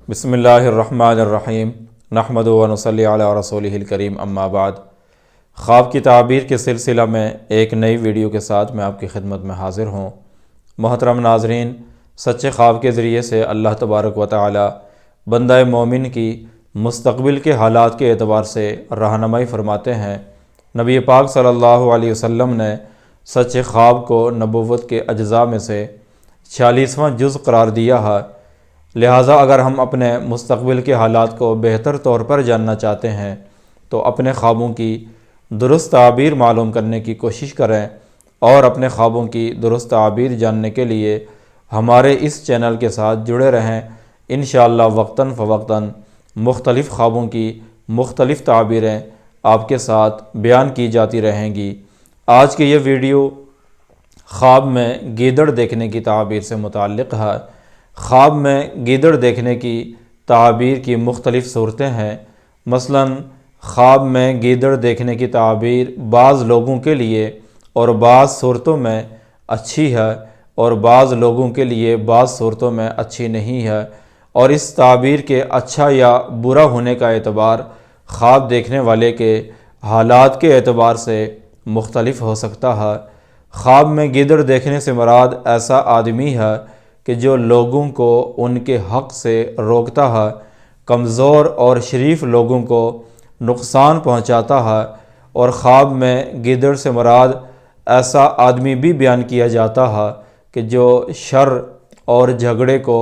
بسم اللہ الرحمن الرحیم نحمدہ و نصلی علی رسولہ الکریم اما بعد۔ خواب کی تعبیر کے سلسلہ میں ایک نئی ویڈیو کے ساتھ میں آپ کی خدمت میں حاضر ہوں۔ محترم ناظرین، سچے خواب کے ذریعے سے اللہ تبارک و تعالی بندہ مومن کی مستقبل کے حالات کے اعتبار سے رہنمائی فرماتے ہیں۔ نبی پاک صلی اللہ علیہ وسلم نے سچے خواب کو نبوت کے اجزاء میں سے 46واں جز قرار دیا ہے۔ لہٰذا اگر ہم اپنے مستقبل کے حالات کو بہتر طور پر جاننا چاہتے ہیں تو اپنے خوابوں کی درست تعبیر معلوم کرنے کی کوشش کریں، اور اپنے خوابوں کی درست تعبیر جاننے کے لیے ہمارے اس چینل کے ساتھ جڑے رہیں۔ انشاءاللہ وقتاً فوقتاً مختلف خوابوں کی مختلف تعبیریں آپ کے ساتھ بیان کی جاتی رہیں گی۔ آج کی یہ ویڈیو خواب میں گیدڑ دیکھنے کی تعبیر سے متعلق ہے۔ خواب میں گیدڑ دیکھنے کی تعبیر کی مختلف صورتیں ہیں۔ مثلاً خواب میں گیدڑ دیکھنے کی تعبیر بعض لوگوں کے لیے اور بعض صورتوں میں اچھی ہے، اور بعض لوگوں کے لیے بعض صورتوں میں اچھی نہیں ہے، اور اس تعبیر کے اچھا یا برا ہونے کا اعتبار خواب دیکھنے والے کے حالات کے اعتبار سے مختلف ہو سکتا ہے۔ خواب میں گیدڑ دیکھنے سے مراد ایسا آدمی ہے کہ جو لوگوں کو ان کے حق سے روکتا ہے، کمزور اور شریف لوگوں کو نقصان پہنچاتا ہے، اور خواب میں گیدڑ سے مراد ایسا آدمی بھی بیان کیا جاتا ہے کہ جو شر اور جھگڑے کو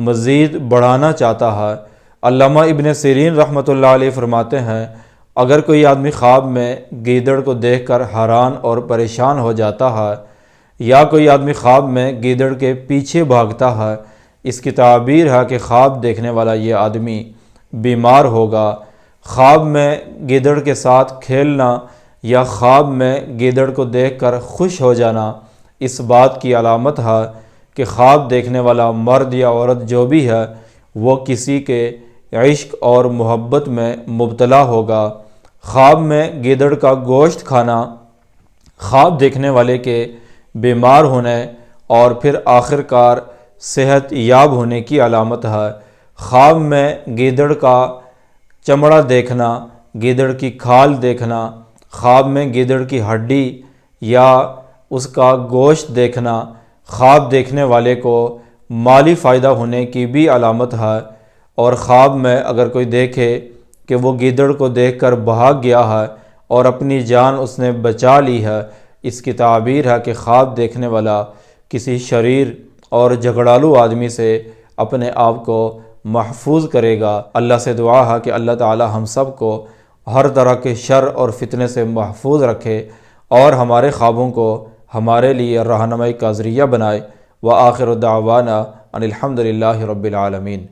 مزید بڑھانا چاہتا ہے۔ علامہ ابن سیرین رحمۃ اللہ علیہ فرماتے ہیں، اگر کوئی آدمی خواب میں گیدڑ کو دیکھ کر حیران اور پریشان ہو جاتا ہے، یا کوئی آدمی خواب میں گیدڑ کے پیچھے بھاگتا ہے، اس کی تعبیر ہے کہ خواب دیکھنے والا یہ آدمی بیمار ہوگا۔ خواب میں گیدڑ کے ساتھ کھیلنا یا خواب میں گیدڑ کو دیکھ کر خوش ہو جانا اس بات کی علامت ہے کہ خواب دیکھنے والا مرد یا عورت جو بھی ہے وہ کسی کے عشق اور محبت میں مبتلا ہوگا۔ خواب میں گیدڑ کا گوشت کھانا خواب دیکھنے والے کے بیمار ہونے اور پھر آخر کار صحت یاب ہونے کی علامت ہے۔ خواب میں گیدڑ کا چمڑا دیکھنا، گیدڑ کی کھال دیکھنا، خواب میں گیدڑ کی ہڈی یا اس کا گوشت دیکھنا خواب دیکھنے والے کو مالی فائدہ ہونے کی بھی علامت ہے۔ اور خواب میں اگر کوئی دیکھے کہ وہ گیدڑ کو دیکھ کر بھاگ گیا ہے اور اپنی جان اس نے بچا لی ہے، اس کی تعبیر ہے کہ خواب دیکھنے والا کسی شریر اور جھگڑالو آدمی سے اپنے آپ کو محفوظ کرے گا۔ اللہ سے دعا ہے کہ اللہ تعالی ہم سب کو ہر طرح کے شر اور فتنے سے محفوظ رکھے، اور ہمارے خوابوں کو ہمارے لیے رہنمائی کا ذریعہ بنائے۔ وآخر دعوانا ان الحمد للہ رب العالمین۔